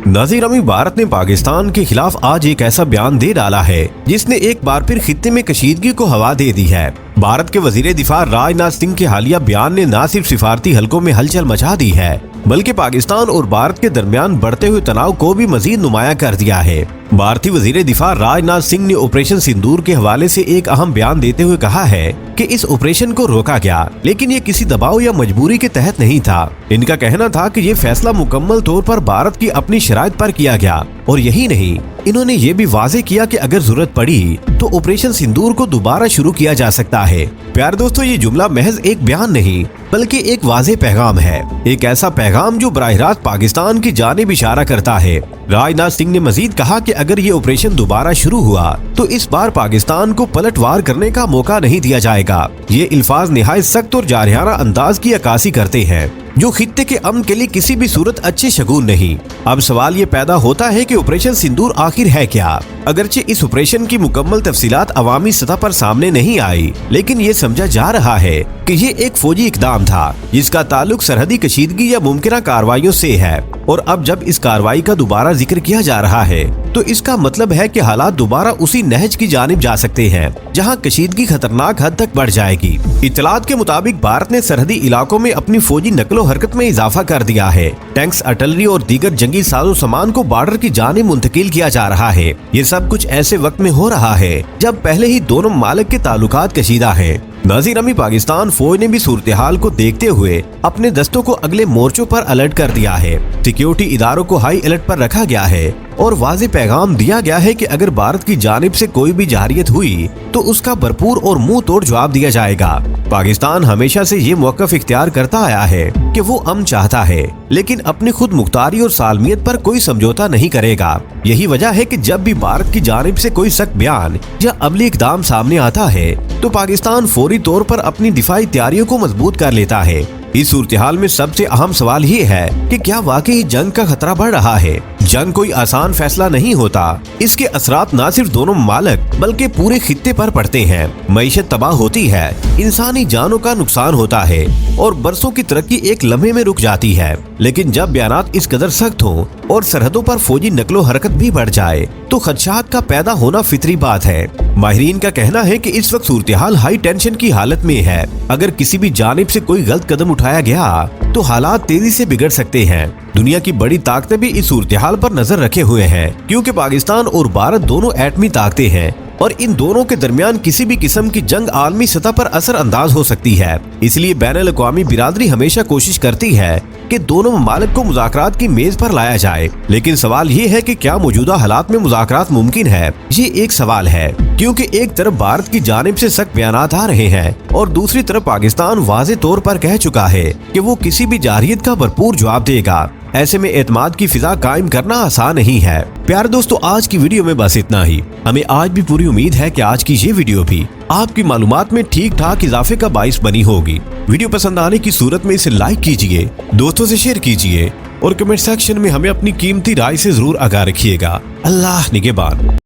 नाज़रीन, अभी भारत ने पाकिस्तान के खिलाफ आज एक ऐसा बयान दे डाला है जिसने एक बार फिर खित्ते में कशीदगी को हवा दे दी है। भारत के वजीर दिफा राजनाथ सिंह के हालिया बयान ने न सिर्फ सिफारती हलकों में हलचल मचा दी है बल्कि पाकिस्तान और भारत के दरमियान बढ़ते हुए तनाव को भी मजीद नुमाया कर दिया है। भारतीय वजीर दिफा राजनाथ सिंह ने ऑपरेशन सिंदूर के हवाले से एक अहम बयान देते हुए कहा है कि इस ऑपरेशन को रोका गया, लेकिन ये किसी दबाव या मजबूरी के तहत नहीं था। इनका कहना था कि ये फैसला मुकम्मल तौर पर भारत की अपनी शराइत पर किया गया और यही नहीं, इन्होंने ये भी वाजे किया कि अगर जरूरत पड़ी तो ऑपरेशन सिंदूर को दोबारा शुरू किया जा सकता है। प्यारे दोस्तों, ये जुमला महज एक बयान नहीं बल्कि एक वाजे पैगाम है, एक ऐसा पैगाम जो बराह रास्त पाकिस्तान की जानिब इशारा करता है। राजनाथ सिंह ने मजीद कहा कि अगर ये ऑपरेशन दोबारा शुरू हुआ तो इस बार पाकिस्तान को पलटवार करने का मौका नहीं दिया जाएगा। ये अल्फाज निहायत सख्त और जारहाना अंदाज की अक्कासी करते हैं जो खित्ते के अमन के लिए किसी भी सूरत अच्छे शगुन नहीं। अब सवाल ये पैदा होता है कि ऑपरेशन सिंदूर आखिर है क्या। अगरचे इस ऑपरेशन की मुकम्मल तफसीलात अवामी सतह पर सामने नहीं आई, लेकिन ये समझा जा रहा है कि ये एक फौजी इकदाम था जिसका ताल्लुक सरहदी कशीदगी या मुमकिन कार्रवाइयों से है। और अब जब इस कार्रवाई का दोबारा जिक्र किया जा रहा है तो इसका मतलब है कि हालात दोबारा उसी नहज की जानिब जा सकते हैं जहां कशीदगी खतरनाक हद तक बढ़ जाएगी। इत्तलात के मुताबिक भारत ने सरहदी इलाकों में अपनी फौजी नकलो हरकत में इजाफा कर दिया है। टैंक्स, आर्टिलरी और दीगर जंगी साजो सामान को बॉर्डर की जानिब मुंतकिल किया जा रहा है। ये सब कुछ ऐसे वक्त में हो रहा है जब पहले ही दोनों ममालिक के ताल्लुकात कशीदा हैं। नाज़रीन, अभी पाकिस्तान फौज ने भी सूरत हाल को देखते हुए अपने दस्तों को अगले मोर्चों पर अलर्ट कर दिया है। सिक्योरिटी इदारों को हाई अलर्ट पर रखा गया है और वाज़ेह पैगाम दिया गया है कि अगर भारत की जानिब से कोई भी जारियत हुई तो उसका भरपूर और मुंह तोड़ जवाब दिया जाएगा। पाकिस्तान हमेशा से ये मौक़िफ़ इख्तियार करता आया है कि वो अमन चाहता है, लेकिन अपनी खुद मुख्तारी और सालमियत पर कोई समझौता नहीं करेगा। यही वजह है कि जब भी भारत की जानिब से कोई सख्त बयान या अमली इक़दाम सामने आता है तो पाकिस्तान फौरी तौर पर अपनी दिफाई तैयारियों को मजबूत कर लेता है। इस सूरत-ए-हाल में सबसे अहम सवाल ये है कि क्या वाकई जंग का खतरा बढ़ रहा है। जंग कोई आसान फैसला नहीं होता। इसके असरात न सिर्फ दोनों ममालिक बल्कि पूरे खित्ते पर पड़ते हैं। मईशत तबाह होती है, इंसानी जानों का नुकसान होता है और बरसों की तरक्की एक लम्हे में रुक जाती है। लेकिन जब बयानात इस कदर सख्त हों और सरहदों पर फौजी नकलो हरकत भी बढ़ जाए तो खदशात का पैदा होना फितरी बात है। माहिरीन का कहना है कि इस वक्त सूरत-ए-हाल हाई टेंशन की हालत में है। अगर किसी भी जानिब से कोई गलत कदम उठाया गया तो हालात तेजी से बिगड़ सकते हैं। दुनिया की बड़ी ताकतें भी इस सूरत-ए-हाल पर नजर रखे हुए हैं, क्योंकि पाकिस्तान और भारत दोनों एटमी ताकतें हैं और इन दोनों के दरमियान किसी भी किस्म की जंग आलमी सतह पर असर अंदाज हो सकती है। इसलिए बैनुल अक़वामी बिरादरी हमेशा कोशिश करती है कि दोनों ममालिक को मुज़ाकरात की मेज पर लाया जाए। लेकिन सवाल ये है कि क्या मौजूदा हालात में मुज़ाकरात मुमकिन है। ये एक सवाल है, क्योंकि एक तरफ भारत की जानिब से सख्त बयानात आ रहे हैं और दूसरी तरफ पाकिस्तान वाज़े तौर पर कह चुका है कि वो किसी भी जारियत का भरपूर जवाब देगा। ऐसे में एतमाद की फिजा कायम करना आसान नहीं है। प्यारे दोस्तों, आज की वीडियो में बस इतना ही। हमें आज भी पूरी उम्मीद है कि आज की ये वीडियो भी आपकी मालूमात में ठीक ठाक इजाफे का बाइस बनी होगी। वीडियो पसंद आने की सूरत में इसे लाइक कीजिए, दोस्तों से शेयर कीजिए और कमेंट सेक्शन में हमें अपनी कीमती राय से जरूर आगाह रखिएगा। अल्लाह निगहबान।